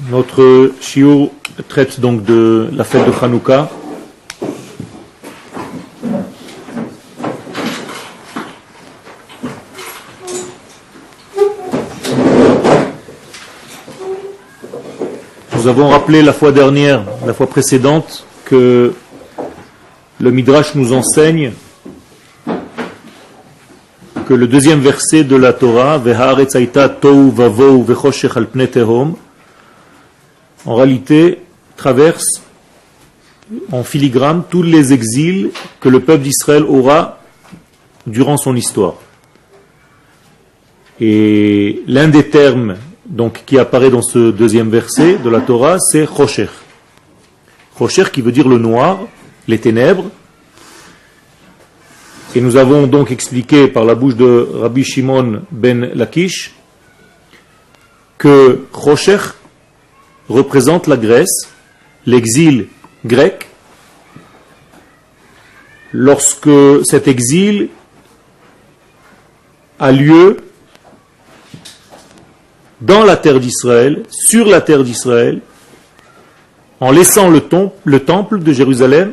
Notre shiur traite donc de la fête de Hanouka. Nous avons rappelé la fois dernière, la fois précédente, que le Midrash nous enseigne que le deuxième verset de la Torah, Vehaaretz hayta tohu vavou vechoshech al pnei tehom, en réalité traverse en filigrane tous les exils que le peuple d'Israël aura durant son histoire. Et l'un des termes donc, qui apparaît dans ce deuxième verset de la Torah, c'est Choshech. Choshech qui veut dire le noir, les ténèbres. Et nous avons donc expliqué par la bouche de Rabbi Shimon ben Lakish que Choshech représente la Grèce, l'exil grec, lorsque cet exil a lieu dans la terre d'Israël, sur la terre d'Israël, en laissant le temple de Jérusalem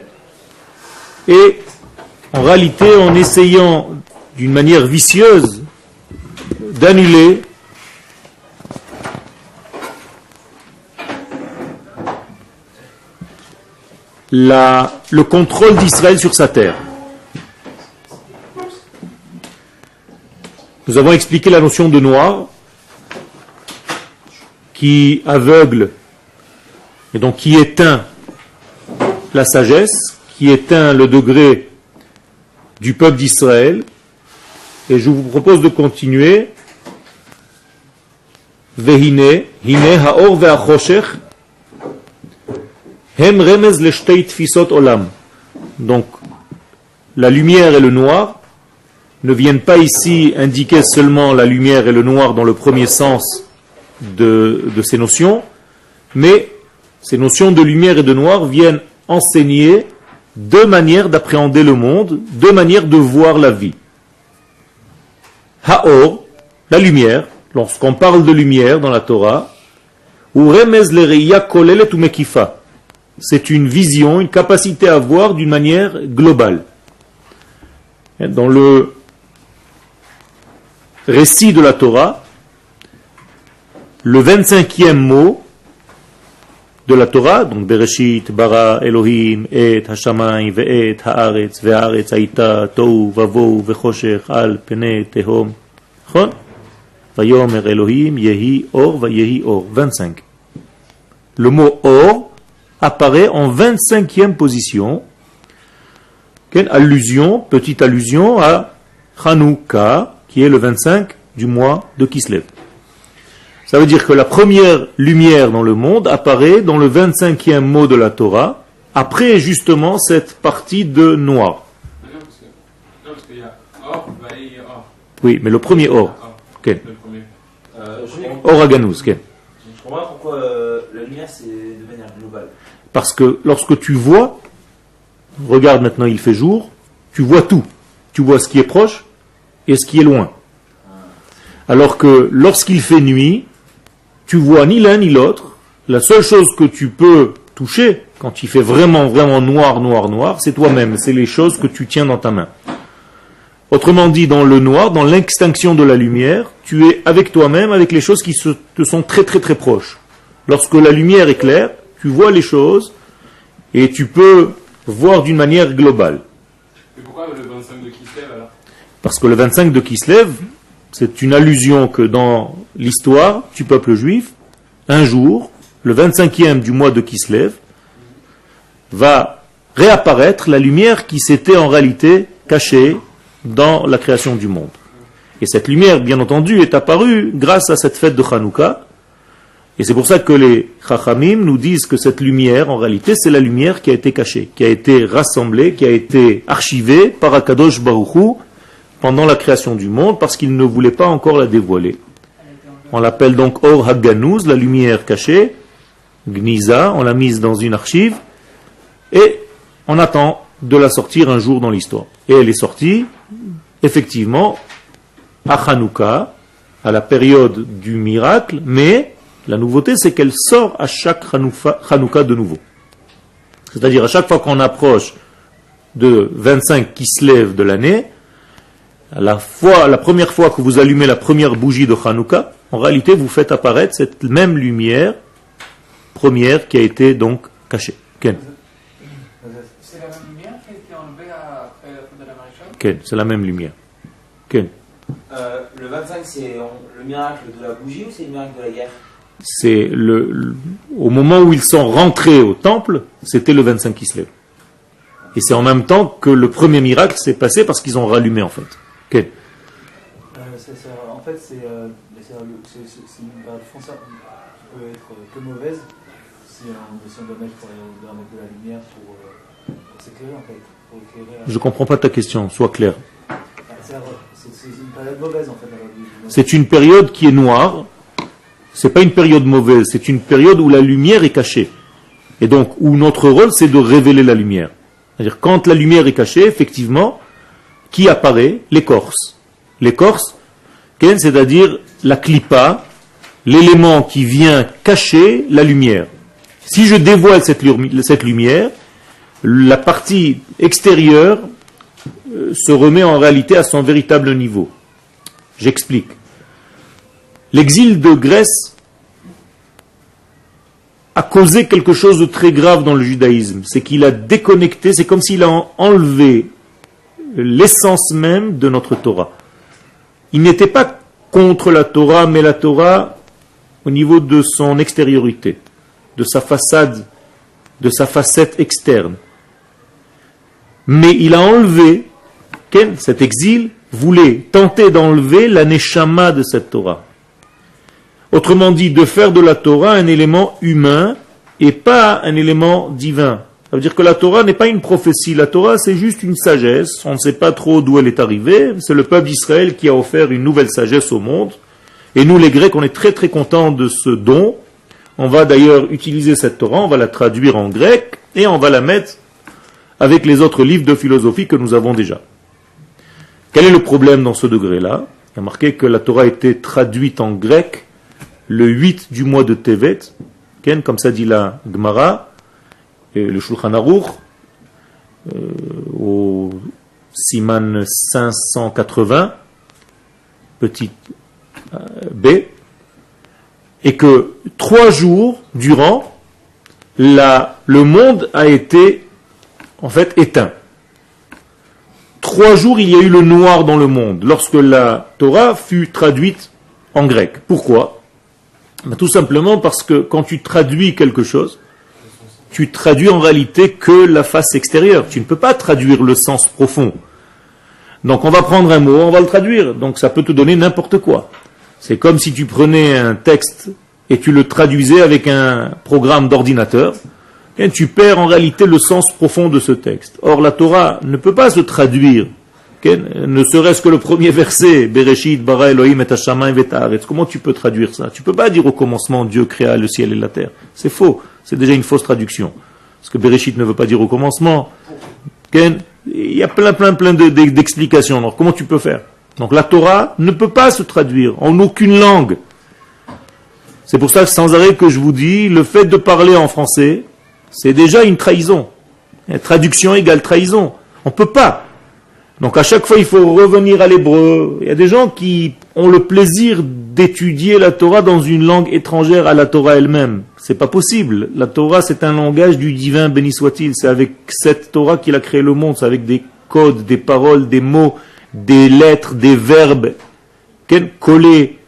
et en réalité en essayant d'une manière vicieuse d'annuler le contrôle d'Israël sur sa terre. Nous avons expliqué la notion de noir qui aveugle et donc qui éteint la sagesse, qui éteint le degré du peuple d'Israël. Et je vous propose de continuer. Vehine, hine haor ve'achoshech, hem remez leshtei tfisot olam. Donc, la lumière et le noir ne viennent pas ici indiquer seulement la lumière et le noir dans le premier sens de ces notions, mais ces notions de lumière et de noir viennent enseigner deux manières d'appréhender le monde, deux manières de voir la vie. Haor, la lumière, lorsqu'on parle de lumière dans la Torah, ou remez lereya kolelet ou mekifa, c'est une vision, une capacité à voir d'une manière globale. Dans le récit de la Torah, le 25e mot de la Torah, donc Bereshit, Bara, Elohim, Et, Hashamayim, Ve'et, Haaretz, Ve'aretz, Hayta, Tohu, Vavou, Vechoshech, Al, Pnei, Tehom. Vayomer Elohim, Yehi, Or, Vayehi, Or. 25. Le mot Or apparaît en 25e position. Quelle allusion, petite allusion à Hanouka, qui est le 25 du mois de Kislev. Ça veut dire que la première lumière dans le monde apparaît dans le 25e mot de la Torah, après justement cette partie de noir. Non, parce qu'il y a Or, Vaï, Or. Oui, mais le premier Or. Okay. Le premier. Or Aganouz. Okay. Je comprends pourquoi la lumière c'est de manière globale. Parce que lorsque tu vois, regarde maintenant il fait jour, tu vois tout. Tu vois ce qui est proche et ce qui est loin. Alors que lorsqu'il fait nuit, tu vois ni l'un ni l'autre. La seule chose que tu peux toucher, quand il fait vraiment, vraiment noir, noir, noir, c'est toi-même. C'est les choses que tu tiens dans ta main. Autrement dit, dans le noir, dans l'extinction de la lumière, tu es avec toi-même, avec les choses qui te sont très, très, très proches. Lorsque la lumière est claire, tu vois les choses et tu peux voir d'une manière globale. Et pourquoi le 25 de Kislev alors? Parce que le 25 de Kislev, c'est une allusion que dans l'histoire du peuple juif, un jour, le 25e du mois de Kislev, va réapparaître la lumière qui s'était en réalité cachée dans la création du monde. Et cette lumière, bien entendu, est apparue grâce à cette fête de Hanouka. Et c'est pour ça que les Chachamim nous disent que cette lumière, en réalité, c'est la lumière qui a été cachée, qui a été rassemblée, qui a été archivée par Akadosh Baruch Hu pendant la création du monde, parce qu'il ne voulait pas encore la dévoiler. On l'appelle donc Or Haganouz, la lumière cachée, Gniza, on l'a mise dans une archive, et on attend de la sortir un jour dans l'histoire. Et elle est sortie, effectivement, à Hanouka, à la période du miracle, mais La nouveauté, c'est qu'elle sort à chaque Hanouka de nouveau. C'est-à-dire, à chaque fois qu'on approche de 25 Kislev de l'année, la première fois que vous allumez la première bougie de Hanouka, en réalité, vous faites apparaître cette même lumière première qui a été donc cachée. Ken. C'est la même lumière qui a été enlevée après la faute de la maréchale? Ken, c'est la même lumière. Ken. Le 25, c'est le miracle de la bougie ou c'est le miracle de la guerre? C'est au moment où ils sont rentrés au temple, c'était le 25 Kislev. Et c'est en même temps que le premier miracle s'est passé parce qu'ils ont rallumé en fait. Ken. En fait, c'est une période foncière qui peut être que mauvaise si on doit mettre de la lumière pour s'éclairer en fait. Pour éclairer, Je ne comprends pas ta question, sois clair. c'est une période mauvaise en fait. C'est une période qui est noire. C'est pas une période mauvaise, c'est une période où la lumière est cachée. Et donc, où notre rôle, c'est de révéler la lumière. C'est-à-dire, quand la lumière est cachée, effectivement, qui apparaît? L'écorce. L'écorce, c'est-à-dire la clipa, l'élément qui vient cacher la lumière. Si je dévoile cette lumière, la partie extérieure se remet en réalité à son véritable niveau. J'explique. L'exil de Grèce a causé quelque chose de très grave dans le judaïsme. C'est qu'il a déconnecté, c'est comme s'il a enlevé l'essence même de notre Torah. Il n'était pas contre la Torah, mais la Torah au niveau de son extériorité, de sa façade, de sa facette externe. Mais il a enlevé, cet exil voulait tenter d'enlever la neshama de cette Torah. Autrement dit, de faire de la Torah un élément humain et pas un élément divin. Ça veut dire que la Torah n'est pas une prophétie. La Torah, c'est juste une sagesse. On ne sait pas trop d'où elle est arrivée. C'est le peuple d'Israël qui a offert une nouvelle sagesse au monde. Et nous, les Grecs, on est très très contents de ce don. On va d'ailleurs utiliser cette Torah, on va la traduire en grec et on va la mettre avec les autres livres de philosophie que nous avons déjà. Quel est le problème dans ce degré-là? Il y a marqué que la Torah a été traduite en grec le 8 du mois de Tevet, comme ça dit la Gemara, et le Shulchan Aruch, au Siman 580, petit b, et que 3 jours durant, le monde a été en fait éteint. 3 jours, il y a eu le noir dans le monde, lorsque la Torah fut traduite en grec. Pourquoi? Tout simplement parce que quand tu traduis quelque chose, tu traduis en réalité que la face extérieure. Tu ne peux pas traduire le sens profond. Donc on va prendre un mot, on va le traduire. Donc ça peut te donner n'importe quoi. C'est comme si tu prenais un texte et tu le traduisais avec un programme d'ordinateur. Et tu perds en réalité le sens profond de ce texte. Or la Torah ne peut pas se traduire. Ne serait-ce que le premier verset, Bereshit bara Elohim et hashamayim vet haaretz. Comment tu peux traduire ça? Tu peux pas dire au commencement Dieu créa le ciel et la terre. C'est faux. C'est déjà une fausse traduction. Parce que Bereshit ne veut pas dire au commencement. Il y a plein d'explications. Alors comment tu peux faire? Donc la Torah ne peut pas se traduire en aucune langue. C'est pour ça que sans arrêt que je vous dis, le fait de parler en français, c'est déjà une trahison. Traduction égale trahison. On ne peut pas. Donc à chaque fois, il faut revenir à l'hébreu. Il y a des gens qui ont le plaisir d'étudier la Torah dans une langue étrangère à la Torah elle-même. C'est pas possible. La Torah, c'est un langage du divin, béni soit-il. C'est avec cette Torah qu'il a créé le monde. C'est avec des codes, des paroles, des mots, des lettres, des verbes collés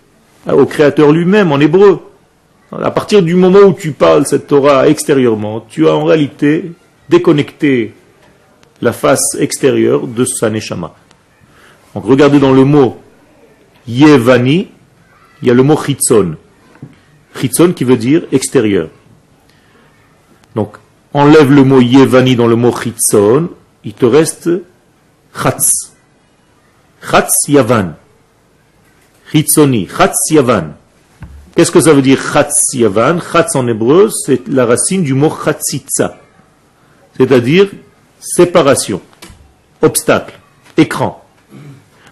au Créateur lui-même en hébreu. À partir du moment où tu parles cette Torah extérieurement, tu as en réalité déconnecté la face extérieure de sa neshama. Donc regardez dans le mot Yevani, il y a le mot Chitzon. Chitzon qui veut dire extérieur. Donc enlève le mot Yevani dans le mot Chitzon, il te reste Chatz. Chatz Yavan. Chitzoni, Chatz Yavan. Qu'est-ce que ça veut dire Chatz Yavan? Chatz en hébreu, c'est la racine du mot Chatzitza. C'est-à-dire séparation, obstacle, écran.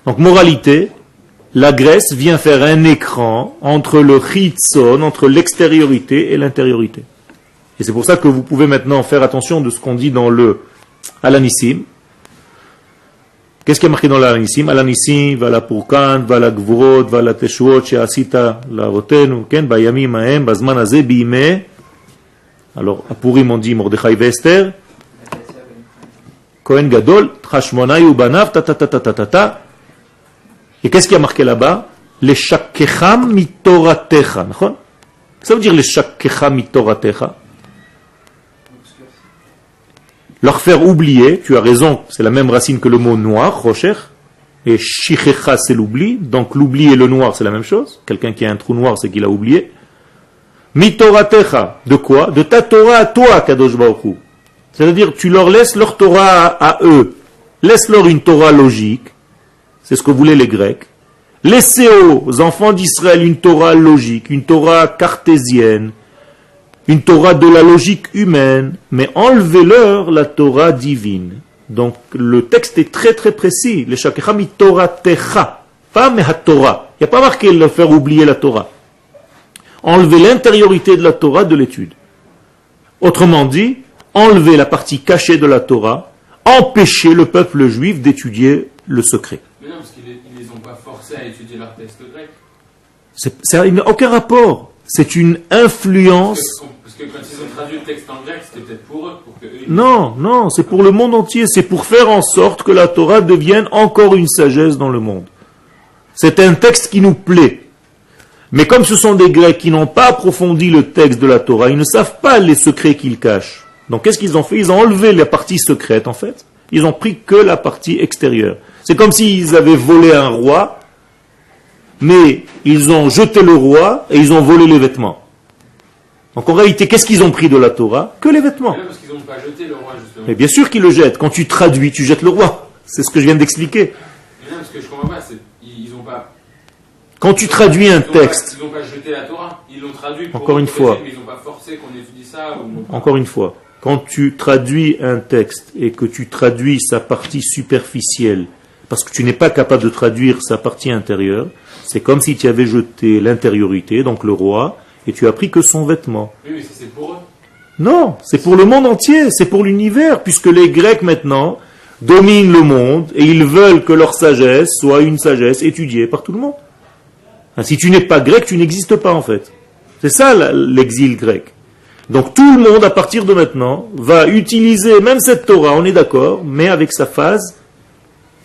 Donc moralité, la graisse vient faire un écran entre le chitzon, entre l'extériorité et l'intériorité. Et c'est pour ça que vous pouvez maintenant faire attention de ce qu'on dit dans le Alanissim. Qu'est-ce qui est marqué dans l'Alanissim? Alanissim, vala purkan, vala gvurot, vala teshuot, she'asita l'avotenu, ken, bayamim ahem, bazman hazeh, bi'ime. Alors, à Purim, on dit Mordechai et Esther. Kohen Gadol, Trashmonai ou Banav, ta ta ta ta ta ta ta. Et qu'est-ce qui a marqué là-bas? Les shakecham mitoratecha. Ça veut dire les shakecham mitoratecha. Leur faire oublier, tu as raison, c'est la même racine que le mot noir, rocher. Et shichecha, c'est l'oubli. Donc l'oubli et le noir, c'est la même chose. Quelqu'un qui a un trou noir, c'est qu'il a oublié. Mitoratecha. De quoi? De ta Torah à toi, Kadosh Baruch Hu. C'est-à-dire, tu leur laisses leur Torah à eux. Laisse-leur une Torah logique. C'est ce que voulaient les Grecs. Laissez aux enfants d'Israël une Torah logique, une Torah cartésienne, une Torah de la logique humaine, mais enlevez-leur la Torah divine. Donc le texte est très très précis. Le Shakecha mi Torah techa, pas meha Torah. Il n'y a pas marqué le faire oublier la Torah. Enlevez l'intériorité de la Torah de l'étude. Autrement dit, enlevez la partie cachée de la Torah, empêchez le peuple juif d'étudier le secret. Mais non, parce qu'ils ne les ont pas forcés à étudier leur texte grec. Ça n'a aucun rapport. C'est une influence. Parce que quand ils ont traduit le texte en grec, c'était peut-être pour eux. Non, c'est pour le monde entier. C'est pour faire en sorte que la Torah devienne encore une sagesse dans le monde. C'est un texte qui nous plaît. Mais comme ce sont des Grecs qui n'ont pas approfondi le texte de la Torah, ils ne savent pas les secrets qu'ils cachent. Donc qu'est-ce qu'ils ont fait? Ils ont enlevé la partie secrète en fait. Ils ont pris que la partie extérieure. C'est comme s'ils avaient volé un roi, mais ils ont jeté le roi et ils ont volé les vêtements. Donc en réalité, qu'est-ce qu'ils ont pris de la Torah? Que les vêtements. Mais non, parce qu'ils n'ont pas jeté le roi justement. Mais bien sûr qu'ils le jettent. Quand tu traduis, tu jettes le roi. C'est ce que je viens d'expliquer. Mais non, parce que je comprends pas, ils n'ont pas... Quand tu traduis un texte... Ils n'ont pas jeté la Torah, ils l'ont traduit pour... Encore une fois. Mais ils n'ont pas forcé qu'on étudie ça ou... Encore une fois. Quand tu traduis un texte et que tu traduis sa partie superficielle, parce que tu n'es pas capable de traduire sa partie intérieure, c'est comme si tu avais jeté l'intériorité, donc le roi, et tu as pris que son vêtement. Oui, mais ça c'est pour eux. Non, c'est pour le monde entier, c'est pour l'univers, puisque les Grecs maintenant dominent le monde et ils veulent que leur sagesse soit une sagesse étudiée par tout le monde. Si tu n'es pas grec, tu n'existes pas en fait. C'est ça l'exil grec. Donc tout le monde, à partir de maintenant, va utiliser même cette Torah, on est d'accord, mais avec sa phase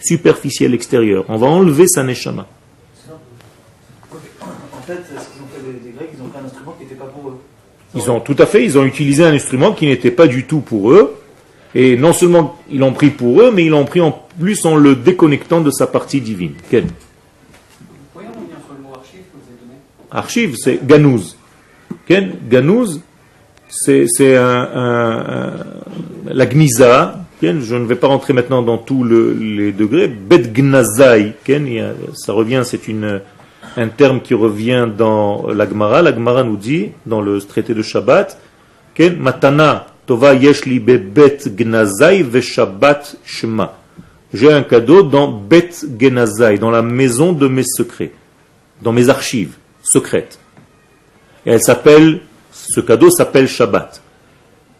superficielle extérieure. On va enlever sa neshama. En fait, ce qu'ils ont fait des Grecs, ils ont fait un instrument qui n'était pas pour eux. Ils ont utilisé un instrument qui n'était pas du tout pour eux, et non seulement ils l'ont pris pour eux, mais ils l'ont pris en plus en le déconnectant de sa partie divine. Quel? Vous pouvez revenir sur le mot archive que vous avez donné? Archive, c'est ganouz. Quel? Ganouz, c'est la gniza. Je ne vais pas rentrer maintenant dans tous les degrés. Bet gnazai, ça revient, c'est un terme qui revient dans la Gemara. La Gemara nous dit, dans le traité de Shabbat, matana tova yeshli bet gnazai ve Shabbat shema. J'ai un cadeau dans bet gnazai, dans la maison de mes secrets, dans mes archives secrètes. Et ce cadeau s'appelle Shabbat.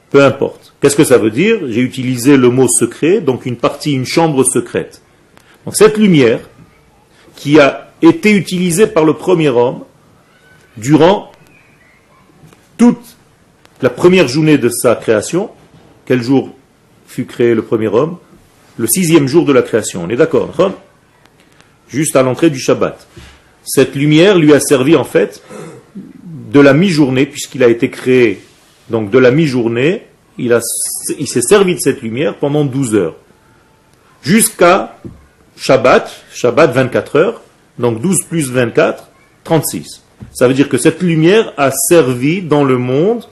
Peu importe. Qu'est-ce que ça veut dire? J'ai utilisé le mot secret, donc une chambre secrète. Donc cette lumière, qui a été utilisée par le premier homme, durant toute la première journée de sa création, quel jour fut créé le premier homme? Le 6e jour de la création, on est d'accord? Juste à l'entrée du Shabbat. Cette lumière lui a servi en fait de la mi-journée, puisqu'il a été créé donc de la mi-journée, il s'est servi de cette lumière pendant 12 heures. Jusqu'à Shabbat 24 heures, donc 12 plus 24, 36. Ça veut dire que cette lumière a servi dans le monde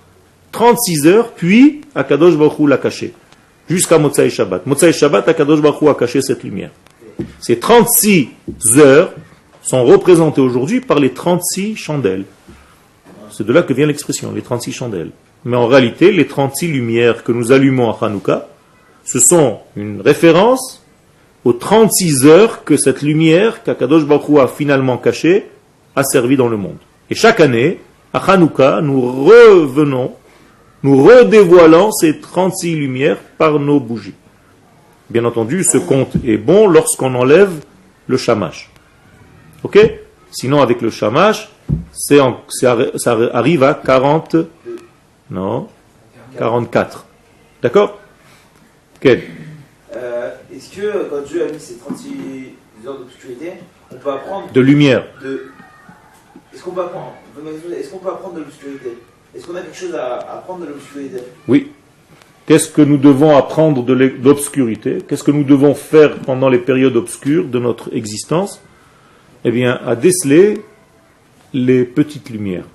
36 heures, puis Akadosh Baruch Hu l'a caché. Jusqu'à Motzai Shabbat. Motzai Shabbat, Akadosh Baruch Hu a caché cette lumière. Ces 36 heures sont représentées aujourd'hui par les 36 chandelles. C'est de là que vient l'expression, les 36 chandelles. Mais en réalité, les 36 lumières que nous allumons à Hanouka, ce sont une référence aux 36 heures que cette lumière qu'Akadosh Baruch Hu a finalement cachée a servi dans le monde. Et chaque année, à Hanouka, nous revenons, nous redévoilons ces 36 lumières par nos bougies. Bien entendu, ce compte est bon lorsqu'on enlève le shamash. Ok? Sinon, avec le shamash, ça arrive à 40, non, 44. D'accord? Quel? Est-ce que quand Dieu a mis ces 36 heures d'obscurité, on peut apprendre de lumière? Est-ce qu'on peut apprendre de l'obscurité? Est-ce qu'on a quelque chose à apprendre de l'obscurité? Oui. Qu'est-ce que nous devons apprendre de l'obscurité? Qu'est-ce que nous devons faire pendant les périodes obscures de notre existence? Eh bien, à déceler les petites lumières.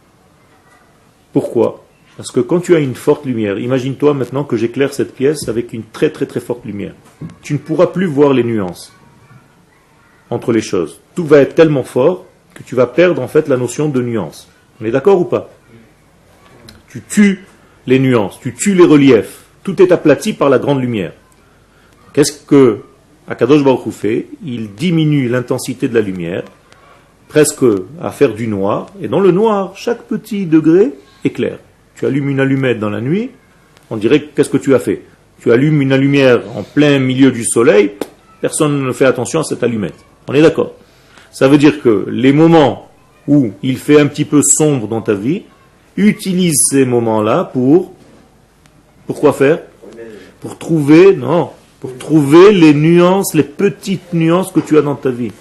Pourquoi? Parce que quand tu as une forte lumière, imagine-toi maintenant que j'éclaire cette pièce avec une très très très forte lumière. Tu ne pourras plus voir les nuances entre les choses. Tout va être tellement fort que tu vas perdre en fait la notion de nuance. On est d'accord ou pas? Tu tues les nuances, tu tues les reliefs. Tout est aplati par la grande lumière. Qu'est-ce que Akadosh Baruch Hu fait? Il diminue l'intensité de la lumière, presque à faire du noir. Et dans le noir, chaque petit degré éclaire. Tu allumes une allumette dans la nuit, on dirait qu'est-ce que tu as fait? Tu allumes une lumière en plein milieu du soleil, personne ne fait attention à cette allumette. On est d'accord? Ça veut dire que les moments où il fait un petit peu sombre dans ta vie, utilise ces moments-là pour quoi faire? Pour trouver les nuances, les petites nuances que tu as dans ta vie.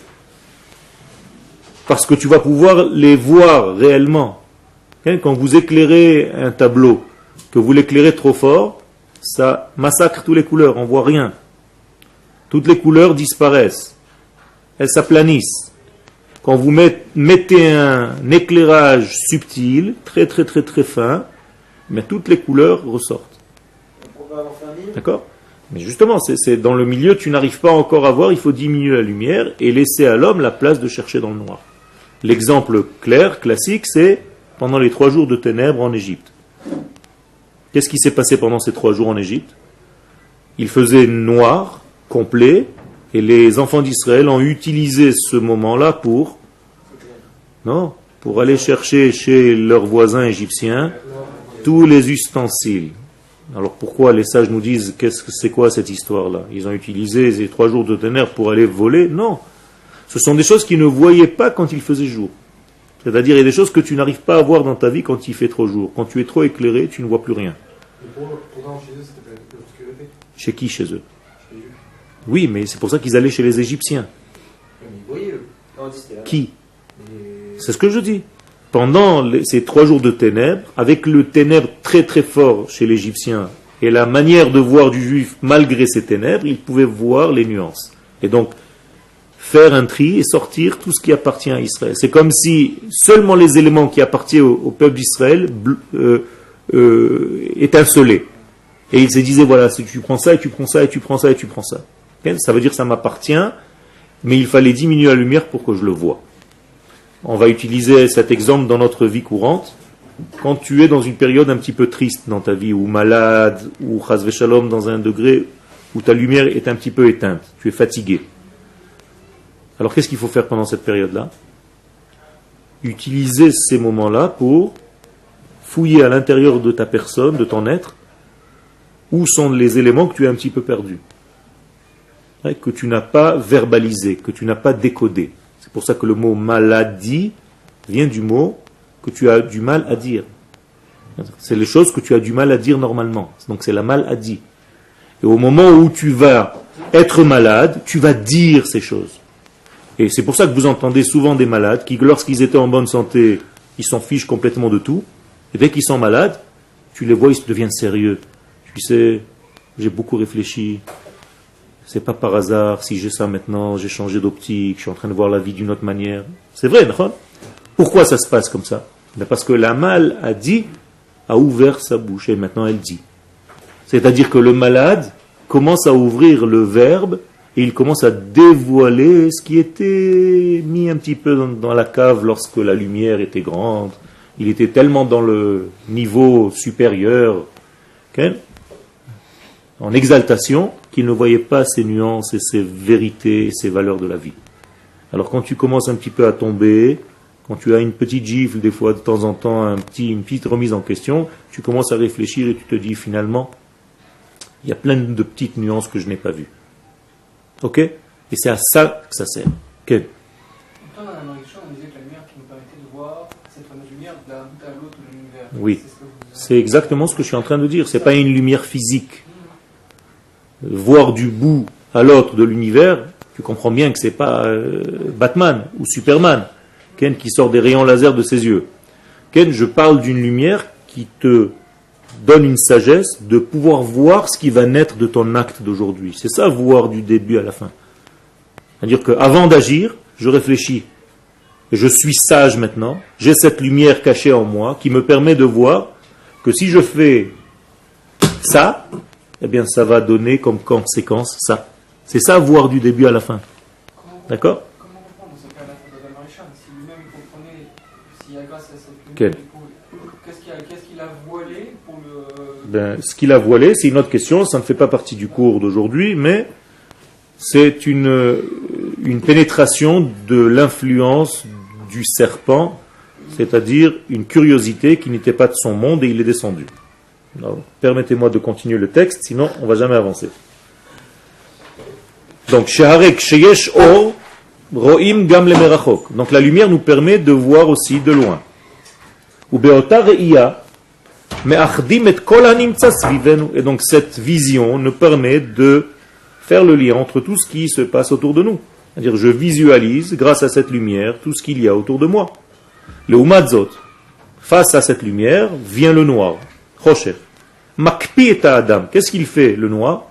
Parce que tu vas pouvoir les voir réellement. Quand vous éclairez un tableau, que vous l'éclairez trop fort, ça massacre toutes les couleurs, on ne voit rien. Toutes les couleurs disparaissent. Elles s'aplanissent. Quand vous mettez un éclairage subtil, très très très très fin, mais toutes les couleurs ressortent. D'accord? Mais justement, c'est dans le milieu, tu n'arrives pas encore à voir, il faut diminuer la lumière et laisser à l'homme la place de chercher dans le noir. L'exemple clair, classique, c'est pendant les 3 jours de ténèbres en Égypte. Qu'est-ce qui s'est passé pendant ces 3 jours en Égypte? Il faisait noir, complet, et les enfants d'Israël ont utilisé ce moment-là pour aller chercher chez leurs voisins égyptiens tous les ustensiles. Alors pourquoi les sages nous disent c'est quoi cette histoire-là? Ils ont utilisé ces 3 jours de ténèbres pour aller voler? Non. Ce sont des choses qu'ils ne voyaient pas quand il faisait jour. C'est-à-dire, il y a des choses que tu n'arrives pas à voir dans ta vie quand il fait trop jour. Quand tu es trop éclairé, tu ne vois plus rien. Pourtant, chez eux, c'était l'obscurité. Chez qui, chez eux? Oui, mais c'est pour ça qu'ils allaient chez les Égyptiens. Mais ils voyaient, eux. Qui? C'est ce que je dis. Pendant ces 3 jours de ténèbres, avec le ténèbre très très fort chez l'Égyptien et la manière de voir du juif malgré ces ténèbres, il pouvait voir les nuances. Et donc, faire un tri et sortir tout ce qui appartient à Israël. C'est comme si seulement les éléments qui appartiennent au peuple d'Israël étincelaient. Et il se disait, voilà, si tu prends ça, et tu prends ça, et tu prends ça, et tu prends ça. Ça veut dire que ça m'appartient, mais il fallait diminuer la lumière pour que je le voie. On va utiliser cet exemple dans notre vie courante. Quand tu es dans une période un petit peu triste dans ta vie, ou malade, ou chas v'shalom dans un degré où ta lumière est un petit peu éteinte, tu es fatigué. Alors qu'est-ce qu'il faut faire pendant cette période-là? Utiliser ces moments-là pour fouiller à l'intérieur de ta personne, de ton être, où sont les éléments que tu as un petit peu perdus, que tu n'as pas verbalisé, que tu n'as pas décodé. C'est pour ça que le mot maladie vient du mot que tu as du mal à dire. C'est les choses que tu as du mal à dire normalement. Donc c'est la maladie. Et au moment où tu vas être malade, tu vas dire ces choses. Et c'est pour ça que vous entendez souvent des malades qui, lorsqu'ils étaient en bonne santé, ils s'en fichent complètement de tout. Et dès qu'ils sont malades, tu les vois, ils deviennent sérieux. Tu sais, j'ai beaucoup réfléchi. C'est pas par hasard si j'ai ça maintenant, j'ai changé d'optique, je suis en train de voir la vie d'une autre manière. C'est vrai, non? Pourquoi ça se passe comme ça? Parce que la maladie a ouvert sa bouche et maintenant elle dit. C'est-à-dire que le malade commence à ouvrir le verbe et il commence à dévoiler ce qui était mis un petit peu dans la cave lorsque la lumière était grande. Il était tellement dans le niveau supérieur. Okay? en exaltation, qu'il ne voyait pas ces nuances et ces vérités et ces valeurs de la vie. Alors quand tu commences un petit peu à tomber, quand tu as une petite gifle, des fois de temps en temps, une petite remise en question, tu commences à réfléchir et tu te dis finalement, il y a plein de petites nuances que je n'ai pas vues. Ok? Et c'est à ça que ça sert. Ok? Dans la réflexion, on disait que la lumière qui nous permettait de voir cette fameuse lumière d'un bout à l'autre de l'univers. Oui. C'est ce que vous avez- C'est exactement ce que je suis en train de dire. C'est pas une lumière physique. Voir du bout à l'autre de l'univers, tu comprends bien que c'est pas Batman ou Superman, Ken, qui sort des rayons laser de ses yeux. Ken, je parle d'une lumière qui te donne une sagesse de pouvoir voir ce qui va naître de ton acte d'aujourd'hui. C'est ça, voir du début à la fin. C'est-à-dire qu'avant d'agir, je réfléchis. Et je suis sage maintenant. J'ai cette lumière cachée en moi qui me permet de voir que si je fais ça, eh bien ça va donner comme conséquence ça. C'est ça, voir du début à la fin. D'accord? Comment comprendre dans ce cas-là de Maréchal, si lui-même il comprenait, s'il y a grâce à cette Quel? lumière, qu'est-ce qu'il a voilé pour le... Ce qu'il a voilé, c'est une autre question, ça ne fait pas partie du cours d'aujourd'hui, mais c'est une pénétration de l'influence du serpent, c'est-à-dire une curiosité qui n'était pas de son monde et il est descendu. Alors, permettez-moi de continuer le texte, sinon on ne va jamais avancer. Donc, Sheharek sheyesh or, ro'im gam lemerachok. Donc la lumière nous permet de voir aussi de loin. Ou be'ota re'iya, me'achdim et kol hanimtza svivenu. Et donc cette vision nous permet de faire le lien entre tout ce qui se passe autour de nous. C'est-à-dire je visualise, grâce à cette lumière, tout ce qu'il y a autour de moi. Le umadzot, face à cette lumière, vient le noir. Chosher. Makpi et Adam. Qu'est-ce qu'il fait, le noir?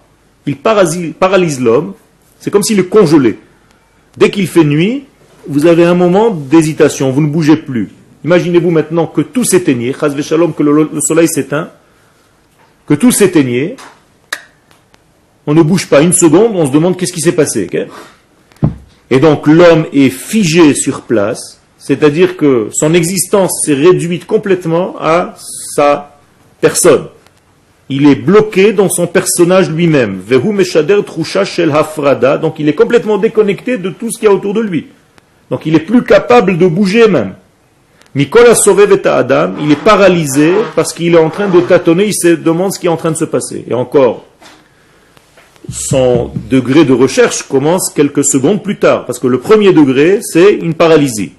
Il paralyse l'homme. C'est comme s'il le congelait. Dès qu'il fait nuit, vous avez un moment d'hésitation, vous ne bougez plus. Imaginez-vous maintenant que tout s'éteignait, chas v'shalom, que le soleil s'éteint, que tout s'éteignait, on ne bouge pas une seconde, on se demande qu'est-ce qui s'est passé. Okay? Et donc l'homme est figé sur place, c'est-à-dire que son existence s'est réduite complètement à sa personne. Il est bloqué dans son personnage lui-même. Vehu meshader trusha shel hafrada. Donc il est complètement déconnecté de tout ce qu'il y a autour de lui. Donc il est plus capable de bouger même. Mikola sovev et Adam, il est paralysé parce qu'il est en train de tâtonner, il se demande ce qui est en train de se passer. Et encore, son degré de recherche commence quelques secondes plus tard, parce que le premier degré, c'est une paralysie.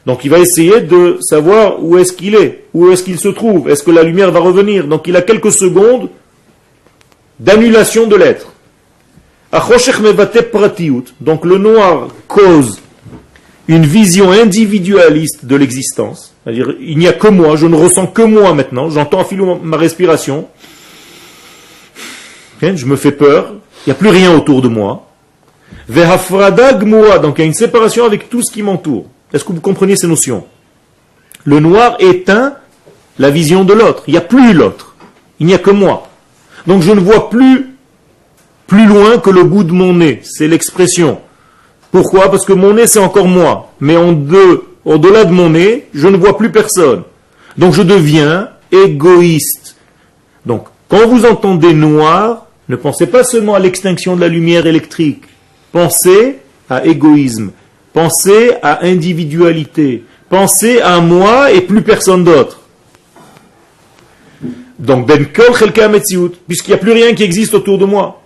Donc il va essayer de savoir où est-ce qu'il est, où est-ce qu'il se trouve, est-ce que la lumière va revenir. Donc il a quelques secondes d'annulation de l'être. Donc le noir cause une vision individualiste de l'existence, c'est-à-dire il n'y a que moi, je ne ressens que moi maintenant, j'entends à filo ma respiration, je me fais peur, il n'y a plus rien autour de moi. Donc il y a une séparation avec tout ce qui m'entoure. Est-ce que vous comprenez ces notions? Le noir éteint la vision de l'autre. Il n'y a plus l'autre. Il n'y a que moi. Donc je ne vois plus loin que le bout de mon nez. C'est l'expression. Pourquoi? Parce que mon nez, c'est encore moi. Mais au-delà de mon nez, je ne vois plus personne. Donc je deviens égoïste. Donc, quand vous entendez noir, ne pensez pas seulement à l'extinction de la lumière électrique. Pensez à égoïsme. Pensez à individualité. Pensez à moi et plus personne d'autre. Donc, ben kol chelka metziut, puisqu'il n'y a plus rien qui existe autour de moi.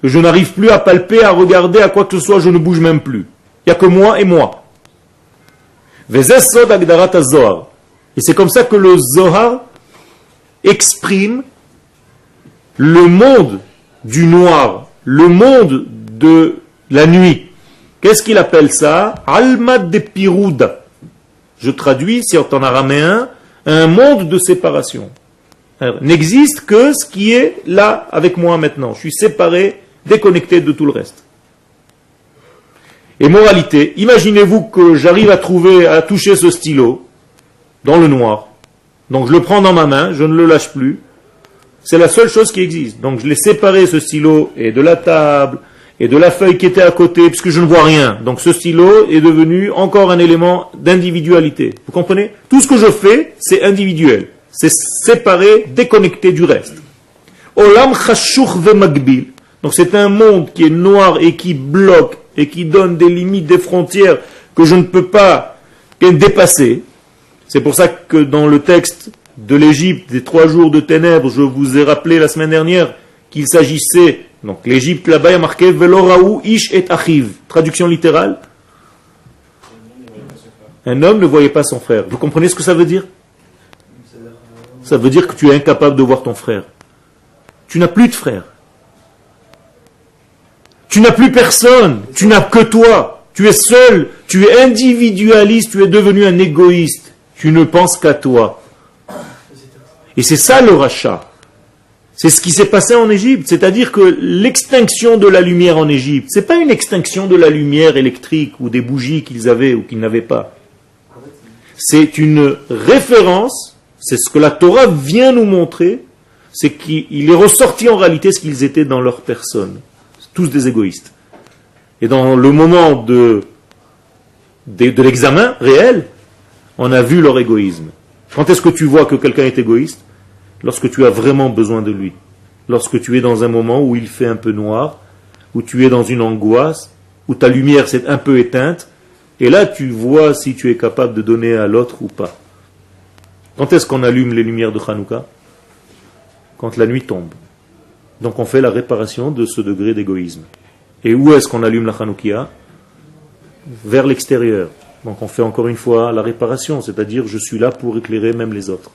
Que je n'arrive plus à palper, à regarder, à quoi que ce soit, je ne bouge même plus. Il n'y a que moi et moi. Vezes sod agdarat ha-Zohar. Et c'est comme ça que le Zohar exprime le monde du noir, le monde de la nuit. Qu'est-ce qu'il appelle ça? Alma de Pirouda. Je traduis, si en araméen, un monde de séparation. Alors, n'existe que ce qui est là avec moi maintenant. Je suis séparé, déconnecté de tout le reste. Et moralité, imaginez-vous que j'arrive à toucher ce stylo dans le noir. Donc je le prends dans ma main, je ne le lâche plus. C'est la seule chose qui existe. Donc je l'ai séparé, ce stylo, et de la table, et de la feuille qui était à côté, puisque je ne vois rien. Donc ce stylo est devenu encore un élément d'individualité. Vous comprenez? Tout ce que je fais, c'est individuel. C'est séparé, déconnecté du reste. Olam chashukh vemagbil. Donc c'est un monde qui est noir et qui bloque et qui donne des limites, des frontières que je ne peux pas dépasser. C'est pour ça que dans le texte de l'Égypte, des 3 jours de ténèbres, je vous ai rappelé la semaine dernière qu'il s'agissait, donc l'Égypte là-bas est marqué Veloraou ish et achiv. Traduction littérale. Un homme ne voyait pas son frère. Vous comprenez ce que ça veut dire? Ça veut dire que tu es incapable de voir ton frère. Tu n'as plus de frère. Tu n'as plus personne. Tu n'as que toi. Tu es seul. Tu es individualiste. Tu es devenu un égoïste. Tu ne penses qu'à toi. Et c'est ça le rachat. C'est ce qui s'est passé en Égypte. C'est-à-dire que l'extinction de la lumière en Égypte, ce n'est pas une extinction de la lumière électrique ou des bougies qu'ils avaient ou qu'ils n'avaient pas. C'est une référence, c'est ce que la Torah vient nous montrer, c'est qu'il est ressorti en réalité ce qu'ils étaient dans leur personne. Tous des égoïstes. Et dans le moment de l'examen réel, on a vu leur égoïsme. Quand est-ce que tu vois que quelqu'un est égoïste? Lorsque tu as vraiment besoin de lui. Lorsque tu es dans un moment où il fait un peu noir, où tu es dans une angoisse, où ta lumière s'est un peu éteinte, et là tu vois si tu es capable de donner à l'autre ou pas. Quand est-ce qu'on allume les lumières de Hanouka? Quand la nuit tombe. Donc on fait la réparation de ce degré d'égoïsme. Et où est-ce qu'on allume la Hanoukia? Vers l'extérieur. Donc on fait encore une fois la réparation, c'est-à-dire je suis là pour éclairer même les autres.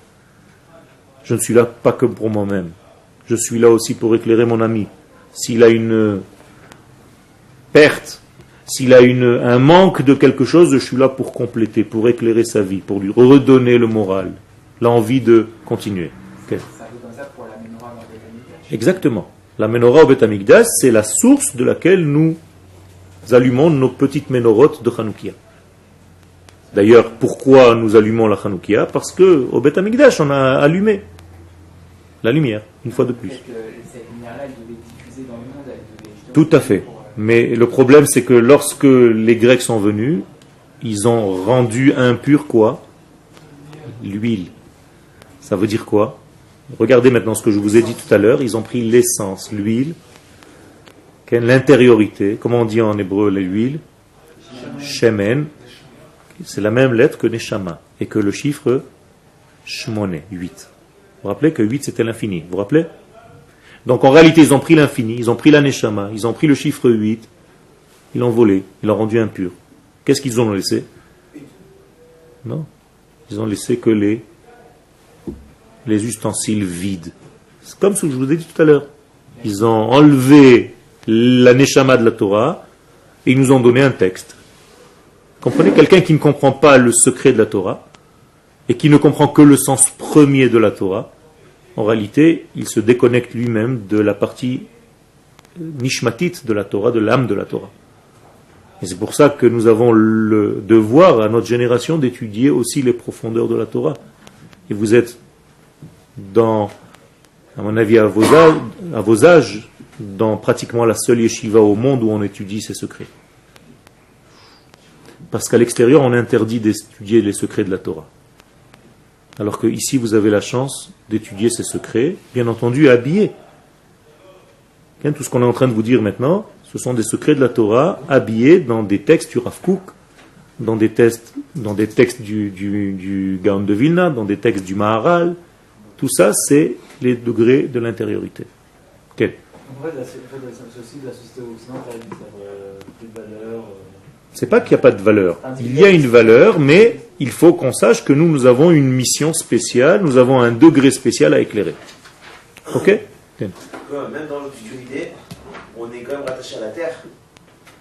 Je ne suis là pas que pour moi-même. Je suis là aussi pour éclairer mon ami. S'il a une perte, s'il a un manque de quelque chose, je suis là pour compléter, pour éclairer sa vie, pour lui redonner le moral, l'envie de continuer. Okay. Ça vaut comme ça pour la menorah dans le Beth Amikdash. Exactement. La menorah au Beth Amikdash, c'est la source de laquelle nous allumons nos petites ménorotes de Hanoukia. D'ailleurs, pourquoi nous allumons la Hanoukia? Parce qu'au Beth Amikdash, on a allumé la lumière, une fois de plus. Cette lumière-là, elle devait diffuser dans le monde. Elle devait Tout à fait. Mais le problème, c'est que lorsque les Grecs sont venus, ils ont rendu impur quoi? L'huile. Ça veut dire quoi? Regardez maintenant ce que je vous ai dit tout à l'heure. Ils ont pris l'essence, l'huile, l'intériorité. Comment on dit en hébreu l'huile? Shemen. C'est la même lettre que Neshama. Et que le chiffre Shmoné, 8. Vous vous rappelez que 8 c'était l'infini. Vous vous rappelez? Donc en réalité, ils ont pris l'infini, ils ont pris la Neshama, ils ont pris le chiffre 8, ils l'ont volé, ils l'ont rendu impur. Qu'est-ce qu'ils ont laissé? Non. Ils ont laissé que les ustensiles vides. C'est comme ce que je vous ai dit tout à l'heure. Ils ont enlevé la Neshama de la Torah et ils nous ont donné un texte. Comprenez? Quelqu'un qui ne comprend pas le secret de la Torah et qui ne comprend que le sens premier de la Torah, en réalité, il se déconnecte lui-même de la partie nishmatit de la Torah, de l'âme de la Torah. Et c'est pour ça que nous avons le devoir à notre génération d'étudier aussi les profondeurs de la Torah. Et vous êtes à mon avis, à vos âges, dans pratiquement la seule yeshiva au monde où on étudie ces secrets. Parce qu'à l'extérieur, on interdit d'étudier les secrets de la Torah. Alors que ici, vous avez la chance d'étudier ces secrets, bien entendu habillés. Tout ce qu'on est en train de vous dire maintenant, ce sont des secrets de la Torah habillés dans des textes du Rav Kook, dans des textes du Gaon de Vilna, dans des textes du Maharal. Tout ça, c'est les degrés de l'intériorité. Okay. En fait, ceci de la société occidentale, ça n'a plus de valeur. C'est pas qu'il n'y a pas de valeur. Il y a une valeur, mais il faut qu'on sache que nous avons une mission spéciale, nous avons un degré spécial à éclairer. Ok? Même dans l'obscurité, on est quand même rattaché à la terre.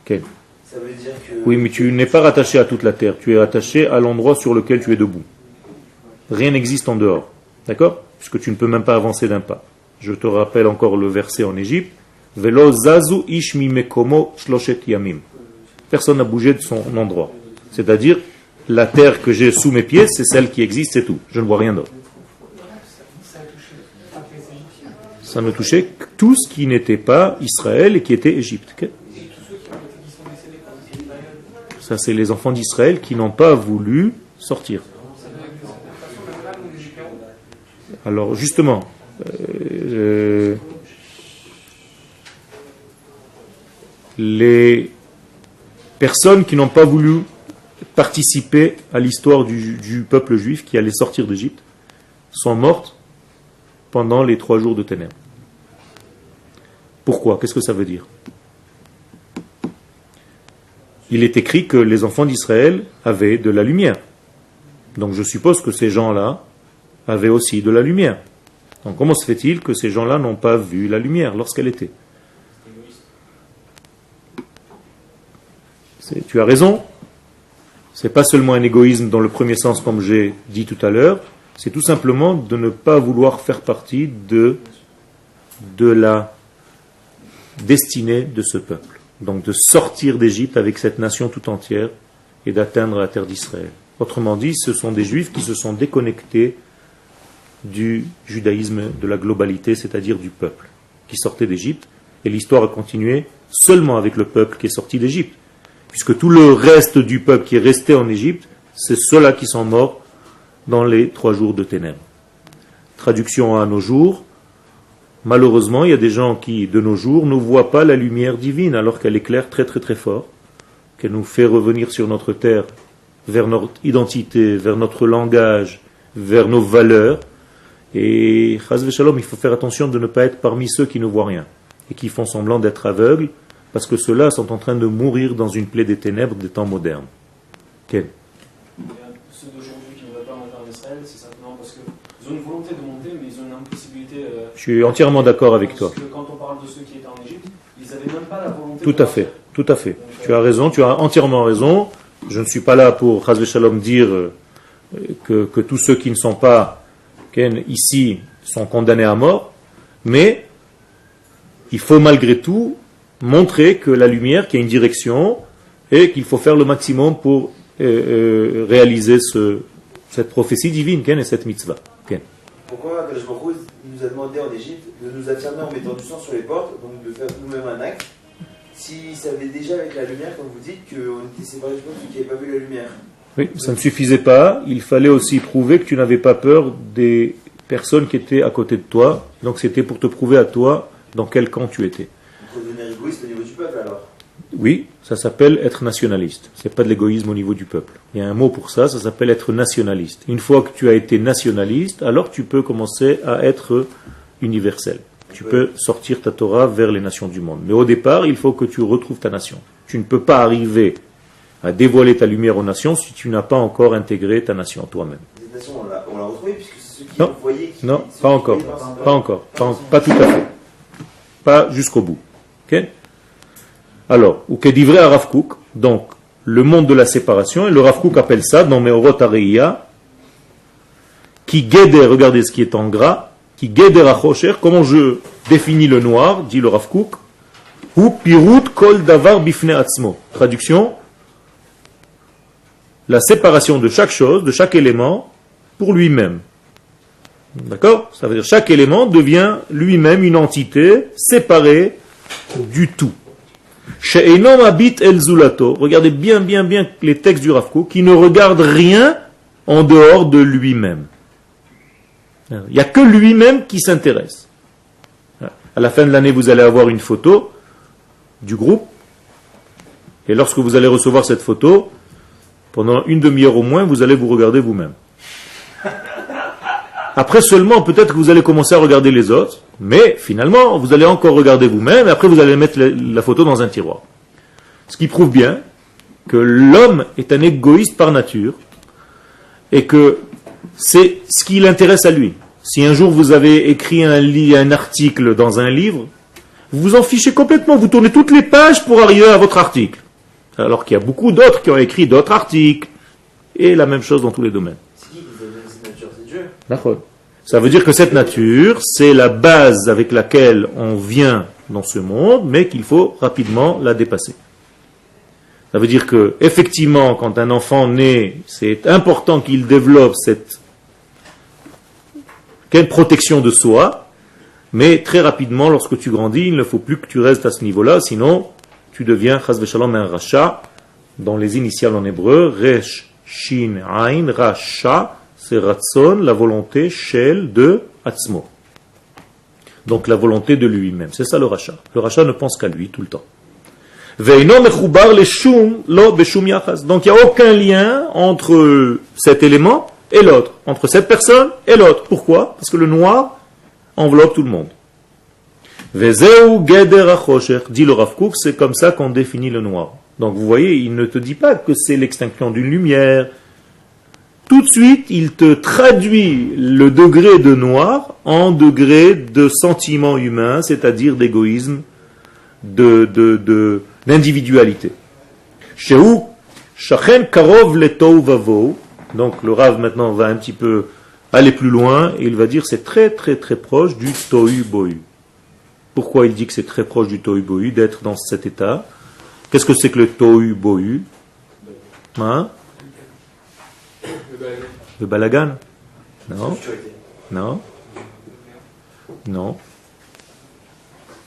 Ok. Ça veut dire que... Oui, mais tu n'es pas rattaché à toute la terre, tu es attaché à l'endroit sur lequel tu es debout. Rien n'existe en dehors. D'accord? Puisque tu ne peux même pas avancer d'un pas. Je te rappelle encore le verset en Égypte. Velo zazu ish mimekomo shloshet yamim. Personne n'a bougé de son endroit. C'est-à-dire, la terre que j'ai sous mes pieds, c'est celle qui existe, c'est tout. Je ne vois rien d'autre. Ça ne touchait que tout ce qui n'était pas Israël et qui était Égypte. Okay? Ça, c'est les enfants d'Israël qui n'ont pas voulu sortir. Alors, justement, les personnes qui n'ont pas voulu participer à l'histoire du peuple juif qui allait sortir d'Égypte sont mortes pendant les 3 jours de ténèbres. Pourquoi? Qu'est-ce que ça veut dire? Il est écrit que les enfants d'Israël avaient de la lumière. Donc je suppose que ces gens-là avaient aussi de la lumière. Donc comment se fait-il que ces gens-là n'ont pas vu la lumière lorsqu'elle était? Tu as raison. C'est pas seulement un égoïsme dans le premier sens comme j'ai dit tout à l'heure, c'est tout simplement de ne pas vouloir faire partie de la destinée de ce peuple. Donc de sortir d'Égypte avec cette nation tout entière et d'atteindre la terre d'Israël. Autrement dit, ce sont des juifs qui se sont déconnectés du judaïsme, de la globalité, c'est-à-dire du peuple, qui sortait d'Égypte. Et l'histoire a continué seulement avec le peuple qui est sorti d'Égypte. Puisque tout le reste du peuple qui est resté en Égypte, c'est ceux-là qui sont morts dans les 3 jours de ténèbres. Traduction à nos jours, malheureusement, il y a des gens qui, de nos jours, ne voient pas la lumière divine, alors qu'elle éclaire très très très fort, qu'elle nous fait revenir sur notre terre, vers notre identité, vers notre langage, vers nos valeurs. Et, chas v'shalom, il faut faire attention de ne pas être parmi ceux qui ne voient rien, et qui font semblant d'être aveugles, parce que ceux-là sont en train de mourir dans une plaie des ténèbres des temps modernes. Quel? Ceux d'aujourd'hui qui ne veulent pas monter en Israël, c'est simplement parce qu'ils ont une volonté de monter, mais ils ont une impossibilité. Je suis entièrement d'accord avec toi. Parce que quand on parle de ceux qui étaient en Égypte, ils n'avaient même pas la volonté. Tout à fait, tout à fait. Tu as raison, tu as entièrement raison. Je ne suis pas là pour, chas v'shalom, dire que tous ceux qui ne sont pas ici sont condamnés à mort, mais il faut malgré tout montrer que la lumière, qu'il y a une direction, et qu'il faut faire le maximum pour réaliser cette prophétie divine, et cette mitzvah. Pourquoi Akadosh Baruch Hu nous a demandé en Égypte de nous affirmer en mettant du sang sur les portes, donc de faire nous-mêmes un acte, s'il savait déjà avec la lumière, comme vous dites, qu'on était séparés du peuple qui n'avait pas vu la lumière? Oui, ça ne suffisait pas. Il fallait aussi prouver que tu n'avais pas peur des personnes qui étaient à côté de toi. Donc c'était pour te prouver à toi dans quel camp tu étais. Pour devenir égoïste au niveau du peuple alors? Oui, ça s'appelle être nationaliste. C'est pas de l'égoïsme au niveau du peuple. Il y a un mot pour ça, ça s'appelle être nationaliste. Une fois que tu as été nationaliste, alors tu peux commencer à être universel. Tu peux sortir ta Torah vers les nations du monde. Mais au départ, il faut que tu retrouves ta nation. Tu ne peux pas arriver à dévoiler ta lumière aux nations si tu n'as pas encore intégré ta nation toi-même. Cette nation, on l'a retrouvée puisque c'est ceux qui Non, voyaient... non, pas encore. Pas encore. Pas tout à fait. Pas jusqu'au bout. Ok? Alors, ou que divrei à Rav Kook, donc le monde de la séparation, et le Rav Kook appelle ça dans Meorot Areiya, qui guéder, regardez ce qui est en gras, qui guéder à Chosher, comment je définis le noir, dit le Rav Kook, ou pirut kol davar bifne atzmo. Traduction, la séparation de chaque chose, de chaque élément, pour lui-même. D'accord? Ça veut dire chaque élément devient lui-même une entité séparée du tout. She'enom habit el zulato. Regardez bien les textes du Rav Kook, qui ne regarde rien en dehors de lui-même. Il n'y a que lui-même qui s'intéresse. À la fin de l'année, vous allez avoir une photo du groupe, et lorsque vous allez recevoir cette photo, pendant une demi-heure au moins, vous allez vous regarder vous-même. Après seulement, peut-être que vous allez commencer à regarder les autres, mais finalement, vous allez encore regarder vous-même, et après vous allez mettre la photo dans un tiroir. Ce qui prouve bien que l'homme est un égoïste par nature, et que c'est ce qui l'intéresse à lui. Si un jour vous avez écrit un article dans un livre, vous vous en fichez complètement, vous tournez toutes les pages pour arriver à votre article. Alors qu'il y a beaucoup d'autres qui ont écrit d'autres articles, et la même chose dans tous les domaines. C'est qui vous a donné cette nature? C'est Dieu. D'accord. Ça veut dire que cette nature, c'est la base avec laquelle on vient dans ce monde, mais qu'il faut rapidement la dépasser. Ça veut dire que, effectivement, quand un enfant naît, c'est important qu'il développe cette protection de soi, mais très rapidement, lorsque tu grandis, il ne faut plus que tu restes à ce niveau-là, sinon tu deviens, chas v'shalom, un racha, dans les initiales en hébreu, resh, shin, ain, racha, c'est ratson, la volonté, shel, de atzmo. Donc la volonté de lui-même. C'est ça le rachat. Le rachat ne pense qu'à lui tout le temps. Veino mechubar le shum lo beshum yachas. Donc il n'y a aucun lien entre cet élément et l'autre, entre cette personne et l'autre. Pourquoi? Parce que le noir enveloppe tout le monde. Vezeu geder achosher, dit le Rav Kook, c'est comme ça qu'on définit le noir. Donc vous voyez, il ne te dit pas que c'est l'extinction d'une lumière. Tout de suite, il te traduit le degré de noir en degré de sentiment humain, c'est-à-dire d'égoïsme, d'individualité. Shehu shachen karov le tohu vavo. Donc le Rav maintenant va un petit peu aller plus loin et il va dire c'est très très très proche du tohu bohu. Pourquoi il dit que c'est très proche du tohu bohu d'être dans cet état? Qu'est-ce que c'est que le tohu bohu? Hein? Le balagan? Non. Non. Non.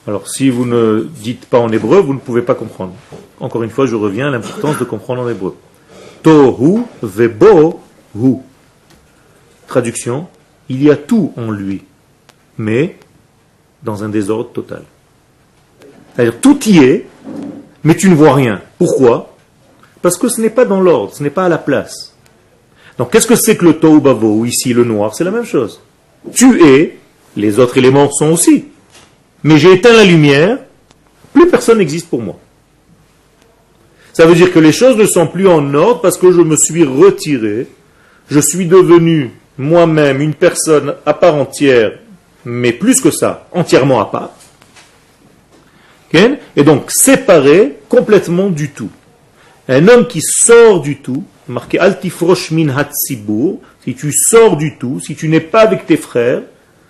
Alors si vous ne dites pas en hébreu, vous ne pouvez pas comprendre. Encore une fois, je reviens à l'importance de comprendre en hébreu. Tohu vebo hu. Traduction, il y a tout en lui, mais dans un désordre total. C'est-à-dire tout y est, mais tu ne vois rien. Pourquoi? Parce que ce n'est pas dans l'ordre, ce n'est pas à la place. Donc qu'est-ce que c'est que le tohu bavo, ici le noir? C'est la même chose. Tu es, les autres éléments sont aussi. Mais j'ai éteint la lumière, plus personne n'existe pour moi. Ça veut dire que les choses ne sont plus en ordre parce que je me suis retiré, je suis devenu moi-même une personne à part entière, mais plus que ça, entièrement à part. Okay? Et donc séparé complètement du tout. Un homme qui sort du tout, marqué Altifrosh min hatzibur, si tu sors du tout, si tu n'es pas avec tes frères,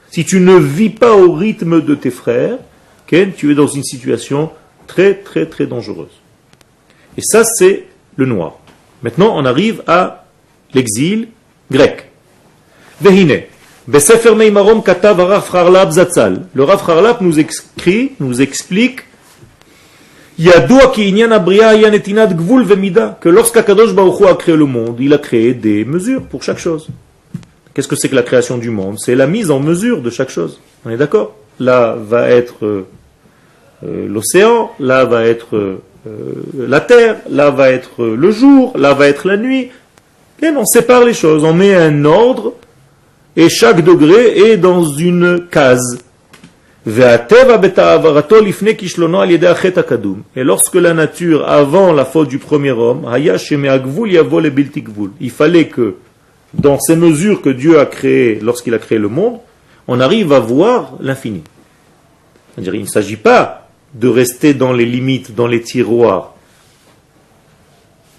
si tu ne vis pas au rythme de tes frères, okay, tu es dans une situation très très très dangereuse. Et ça c'est le noir. Maintenant on arrive à l'exil grec. Vehine, Besefer Meimarom katav Rav Harlap Zatzal. Le Rav Harlap nous explique que lorsqu'Akadosh Baruch Hu a créé le monde, il a créé des mesures pour chaque chose. Qu'est-ce que c'est que la création du monde? C'est la mise en mesure de chaque chose. On est d'accord? Là va être l'océan, là va être la terre, là va être le jour, là va être la nuit. Et on sépare les choses, on met un ordre et chaque degré est dans une case. Et lorsque la nature, avant la faute du premier homme, il fallait que dans ces mesures que Dieu a créées lorsqu'il a créé le monde, on arrive à voir l'infini. C'est-à-dire, il ne s'agit pas de rester dans les limites, dans les tiroirs.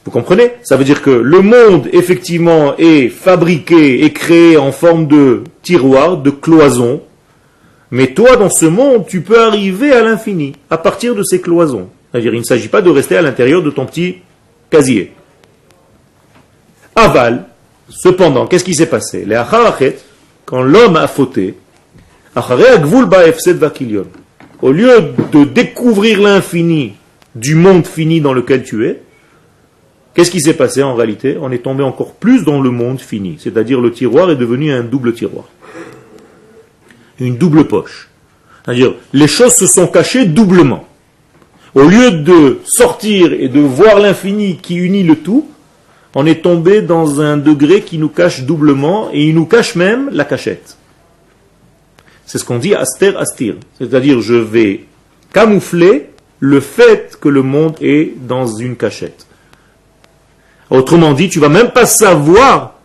Vous comprenez? Ça veut dire que le monde, effectivement, est fabriqué et créé en forme de tiroir, de cloison. Mais toi, dans ce monde, tu peux arriver à l'infini, à partir de ces cloisons. C'est-à-dire, il ne s'agit pas de rester à l'intérieur de ton petit casier. Aval, cependant, qu'est-ce qui s'est passé? Les acharachet, quand l'homme a fauté, au lieu de découvrir l'infini du monde fini dans lequel tu es, qu'est-ce qui s'est passé en réalité? On est tombé encore plus dans le monde fini. C'est-à-dire, le tiroir est devenu un double tiroir. Une double poche. C'est-à-dire, les choses se sont cachées doublement. Au lieu de sortir et de voir l'infini qui unit le tout, on est tombé dans un degré qui nous cache doublement et il nous cache même la cachette. C'est ce qu'on dit aster astir. C'est-à-dire, je vais camoufler le fait que le monde est dans une cachette. Autrement dit, tu vas même pas savoir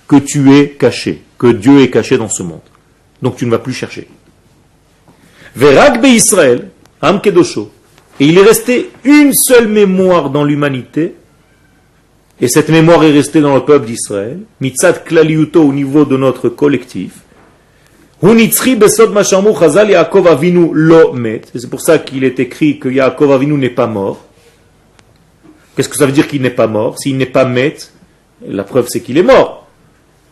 que tu es caché, que Dieu est caché dans ce monde. Donc tu ne vas plus chercher. Verak be Israël, Am Kedosho. Et il est resté une seule mémoire dans l'humanité, et cette mémoire est restée dans le peuple d'Israël, Mitzat Klaliuto au niveau de notre collectif. Hunitzri besod mashamu chazal Yaakov Avinu lo met. Et c'est pour ça qu'il est écrit que Yaakov Avinu n'est pas mort. Qu'est-ce que ça veut dire qu'il n'est pas mort? S'il n'est pas met, la preuve c'est qu'il est mort.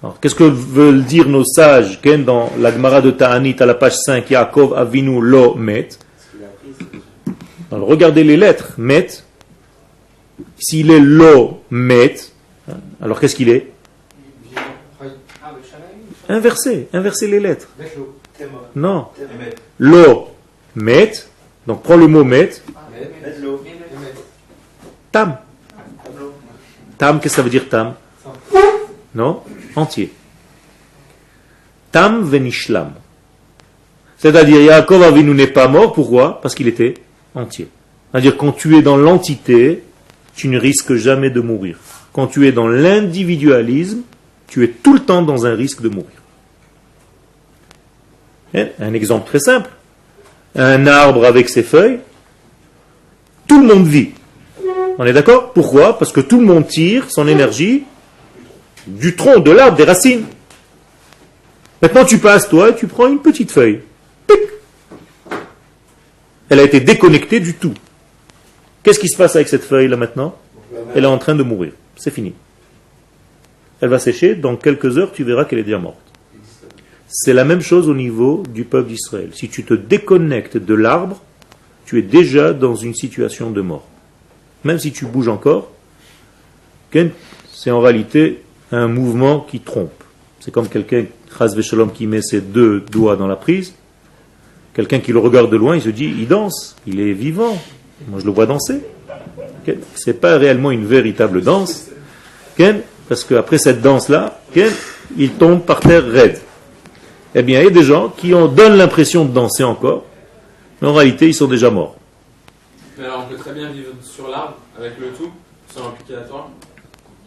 Alors, qu'est-ce que veulent dire nos sages dans la Gemara de Ta'anit à la page 5, Yaakov Avinu lo met? Alors regardez les lettres, met. S'il est lo met, alors qu'est-ce qu'il est? Inversez les lettres. Non. Lo met, donc prends le mot met. Tam. Tam, qu'est-ce que ça veut dire tam? Non? Entier. Tam venishlam. C'est-à-dire, Yaakov Avinu n'est pas mort, pourquoi? Parce qu'il était entier. C'est-à-dire, quand tu es dans l'entité, tu ne risques jamais de mourir. Quand tu es dans l'individualisme, tu es tout le temps dans un risque de mourir. Un exemple très simple. Un arbre avec ses feuilles, tout le monde vit. On est d'accord? Pourquoi? Parce que tout le monde tire son énergie du tronc, de l'arbre, des racines. Maintenant tu passes, toi, et tu prends une petite feuille. Pic. Elle a été déconnectée du tout. Qu'est-ce qui se passe avec cette feuille là maintenant? Elle est en train de mourir. C'est fini. Elle va sécher, dans quelques heures tu verras qu'elle est déjà morte. C'est la même chose au niveau du peuple d'Israël. Si tu te déconnectes de l'arbre, tu es déjà dans une situation de mort. Même si tu bouges encore, c'est en réalité un mouvement qui trompe. C'est comme quelqu'un, Chas v'Shalom, qui met ses deux doigts dans la prise. Quelqu'un qui le regarde de loin, il se dit, il danse, il est vivant. Moi je le vois danser. Ce n'est pas réellement une véritable danse. Parce qu'après cette danse-là, il tombe par terre raide. Eh bien, il y a des gens qui en donnent l'impression de danser encore, mais en réalité, ils sont déjà morts. Mais alors, on peut très bien vivre sur l'arbre, avec le tout, sans appliquer la Torah.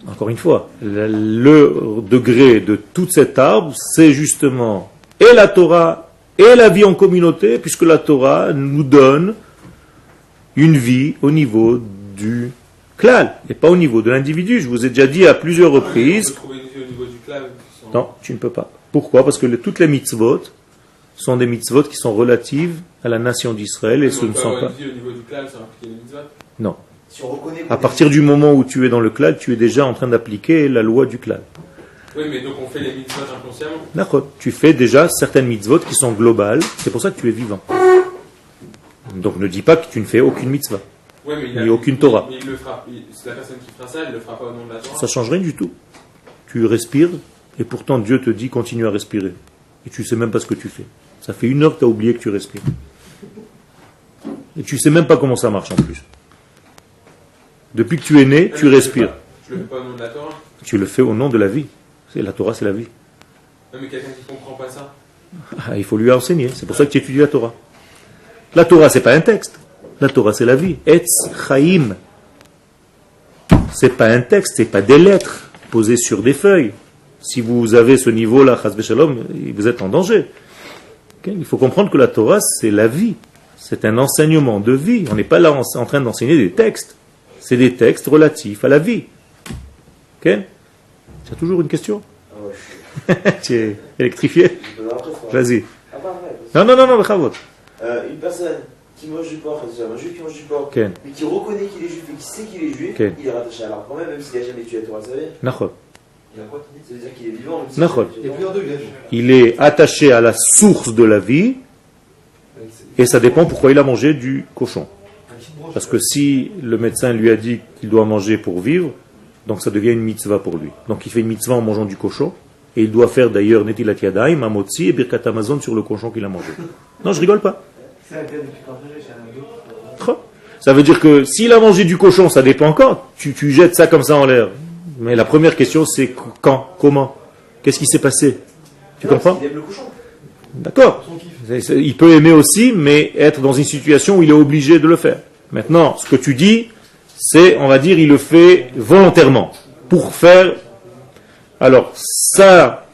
Encore une fois, le degré de tout cet arbre, c'est justement et la Torah et la vie en communauté, puisque la Torah nous donne une vie au niveau du klal, et pas au niveau de l'individu. Je vous ai déjà dit à plusieurs reprises. On peut trouver une vie au niveau du klal. Non, tu ne peux pas. Pourquoi? Parce que toutes les mitzvot sont des mitzvot qui sont relatives à la nation d'Israël, et ce ne sont pas... Une vie au niveau du klal, sans appliquer les mitzvot? Non. Si on reconnaît À partir du moment où tu es dans le klal, tu es déjà en train d'appliquer la loi du klal. Oui, mais donc on fait les mitzvot inconsciemment. D'accord. Tu fais déjà certaines mitzvot qui sont globales, c'est pour ça que tu es vivant. Donc ne dis pas que tu ne fais aucune mitzvah, Oui, mais ni aucune Torah. Mais il le fera. C'est la personne qui fera ça, elle le fera pas au nom de la Torah. Ça ne change rien du tout. Tu respires, et pourtant Dieu te dit continue à respirer. Et tu ne sais même pas ce que tu fais. Ça fait 1 heure que tu as oublié que tu respires. Et tu ne sais même pas comment ça marche en plus. Depuis que tu es né, tu respires. Je le fais pas au nom de la Torah. Tu le fais au nom de la vie. La Torah, c'est la vie. Non, mais quelqu'un qui ne comprend pas ça. Ah, il faut lui enseigner. C'est pour ça que tu étudies la Torah. La Torah, c'est pas un texte. La Torah, c'est la vie. Etz Chaim. C'est pas un texte, c'est pas des lettres posées sur des feuilles. Si vous avez ce niveau-là, Chas v'Shalom, vous êtes en danger. Okay? Il faut comprendre que la Torah, c'est la vie. C'est un enseignement de vie. On n'est pas là en train d'enseigner des textes. C'est des textes relatifs à la vie. Ok? Tu as toujours une question? Tu es électrifié? Vas-y. Non, bravo. Une personne qui mange du porc, un juif qui mange du porc, Okay. mais qui reconnaît qu'il est juif et qui sait qu'il est juif, Okay. il est rattaché à l'arbre quand même s'il n'a jamais tué la Torah, vous savez. Nachon. Il a quoi qui dit? Ça veut dire qu'il est vivant. Nachon. Il y a plusieurs degrés. Il est attaché à la source de la vie, et ça dépend pourquoi il a mangé du cochon. Parce que si le médecin lui a dit qu'il doit manger pour vivre, donc ça devient une mitzvah pour lui. Donc il fait une mitzvah en mangeant du cochon, et il doit faire d'ailleurs Netilat Yadayim, Amotzi et Birkat Hamazon sur le cochon qu'il a mangé. Non, je rigole pas. Ça veut dire que s'il a mangé du cochon, ça dépend quand. Tu jettes ça comme ça en l'air. Mais la première question, c'est quand, comment, qu'est-ce qui s'est passé? Tu comprends? Il aime le cochon. D'accord. Il peut aimer aussi, mais être dans une situation où il est obligé de le faire. Maintenant, ce que tu dis, c'est, on va dire, il le fait volontairement, pour faire... Alors, sa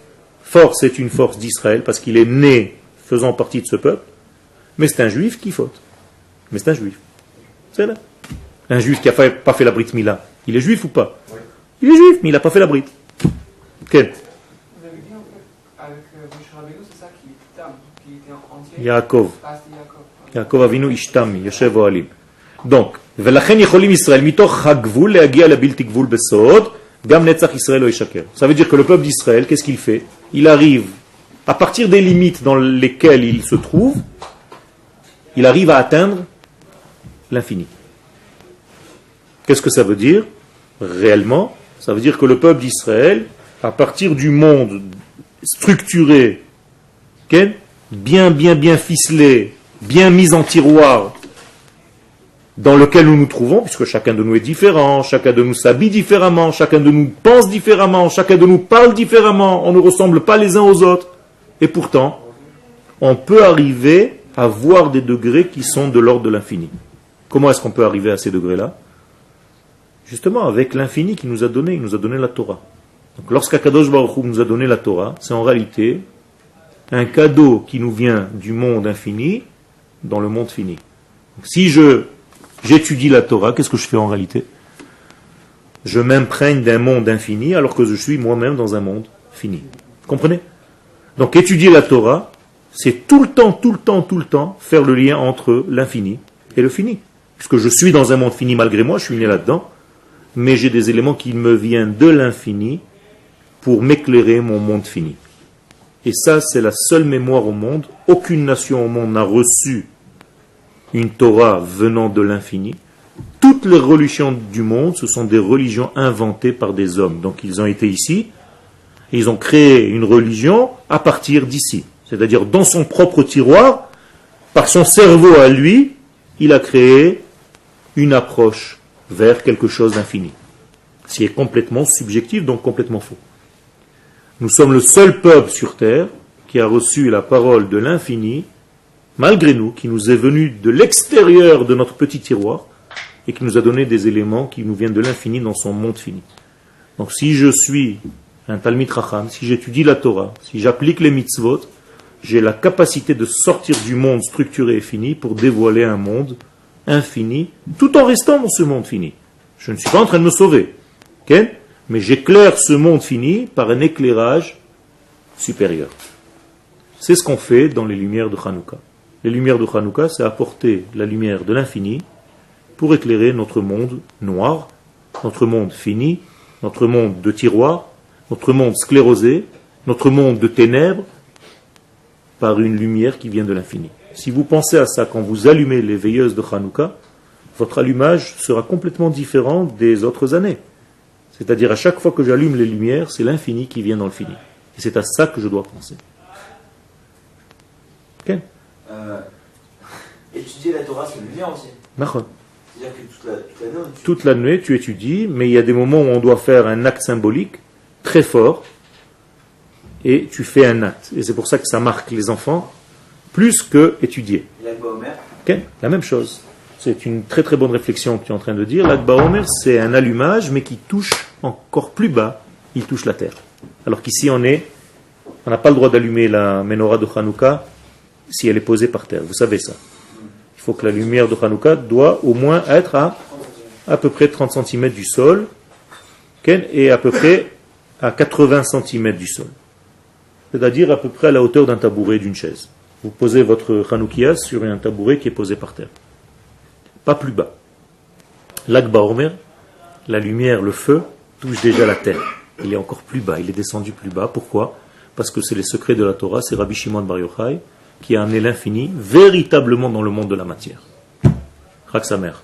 force est une force d'Israël, parce qu'il est né faisant partie de ce peuple, mais c'est un juif qui faute. Mais c'est un juif. C'est là. Un juif qui n'a pas fait la Brit Mila, il est juif ou pas? Il est juif, mais il n'a pas fait la Brit. Quel? Vous avez dit en fait, avec Moshe Rabbeinu, c'est ça qui était tam, qui était entier. Yaakov. Ah, c'était Yaakov. Yaakov Avinu Ishtami, Yoshev Ohalim. Donc, ולכן יכולים ישראל מתוך הגבול להגיע לבלתי גבול בסוד, גם נצח ישראל לא ישקר. Ça veut dire que le peuple d'Israël, qu'est-ce qu'il fait? Il arrive, à partir des limites dans lesquelles il se trouve, il arrive à atteindre l'infini. Qu'est-ce que ça veut dire? Réellement, ça veut dire que le peuple d'Israël, à partir du monde structuré, bien ficelé, bien mis en tiroir, dans lequel nous nous trouvons, puisque chacun de nous est différent, chacun de nous s'habille différemment, chacun de nous pense différemment, chacun de nous parle différemment, on ne ressemble pas les uns aux autres. Et pourtant, on peut arriver à voir des degrés qui sont de l'ordre de l'infini. Comment est-ce qu'on peut arriver à ces degrés-là? Justement, avec l'infini qu'il nous a donné, il nous a donné la Torah. Donc lorsqu'Akadosh Baruch Hu nous a donné la Torah, c'est en réalité un cadeau qui nous vient du monde infini dans le monde fini. Donc, si j'étudie la Torah, qu'est-ce que je fais en réalité? Je m'imprègne d'un monde infini alors que je suis moi-même dans un monde fini. Vous comprenez? Donc étudier la Torah, c'est tout le temps faire le lien entre l'infini et le fini. Puisque je suis dans un monde fini malgré moi, je suis né là-dedans, mais j'ai des éléments qui me viennent de l'infini pour m'éclairer mon monde fini. Et ça, c'est la seule mémoire au monde. Aucune nation au monde n'a reçu une Torah venant de l'infini. Toutes les religions du monde, ce sont des religions inventées par des hommes. Donc ils ont été ici, et ils ont créé une religion à partir d'ici. C'est-à-dire dans son propre tiroir, par son cerveau à lui, il a créé une approche vers quelque chose d'infini. Ce qui est complètement subjectif, donc complètement faux. Nous sommes le seul peuple sur terre qui a reçu la parole de l'infini, malgré nous, qui nous est venu de l'extérieur de notre petit tiroir et qui nous a donné des éléments qui nous viennent de l'infini dans son monde fini. Donc si je suis un Talmid Chacham, si j'étudie la Torah, si j'applique les mitzvot, j'ai la capacité de sortir du monde structuré et fini pour dévoiler un monde infini, tout en restant dans ce monde fini. Je ne suis pas en train de me sauver, okay? Mais j'éclaire ce monde fini par un éclairage supérieur. C'est ce qu'on fait dans les lumières de Hanouka. Les lumières de Hanouka, c'est apporter la lumière de l'infini pour éclairer notre monde noir, notre monde fini, notre monde de tiroir, notre monde sclérosé, notre monde de ténèbres, par une lumière qui vient de l'infini. Si vous pensez à ça quand vous allumez les veilleuses de Hanouka, votre allumage sera complètement différent des autres années. C'est-à-dire à chaque fois que j'allume les lumières, c'est l'infini qui vient dans le fini. Et c'est à ça que je dois penser. Okay. Étudier la Torah, c'est le lien aussi. C'est-à-dire que toute l'année, tu étudies, mais il y a des moments où on doit faire un acte symbolique très fort, et tu fais un acte. Et c'est pour ça que ça marque les enfants plus que étudier. Okay. La même chose. C'est une très très bonne réflexion que tu es en train de dire. L'Akba Omer, c'est un allumage, mais qui touche encore plus bas, il touche la terre. Alors qu'ici on n'a pas le droit d'allumer la menorah de Hanouka si elle est posée par terre. Vous savez ça. Il faut que la lumière de Hanouka doit au moins être à peu près 30 cm du sol, et à peu près à 80 cm du sol. C'est-à-dire à peu près à la hauteur d'un tabouret d'une chaise. Vous posez votre Hanoukias sur un tabouret qui est posé par terre. Pas plus bas. L'Akba Omer, la lumière, le feu, touche déjà la terre. Il est encore plus bas, il est descendu plus bas. Pourquoi? Parce que c'est les secrets de la Torah, c'est Rabbi Shimon Bar Yochai qui a amené l'infini véritablement dans le monde de la matière. Chag Sameach.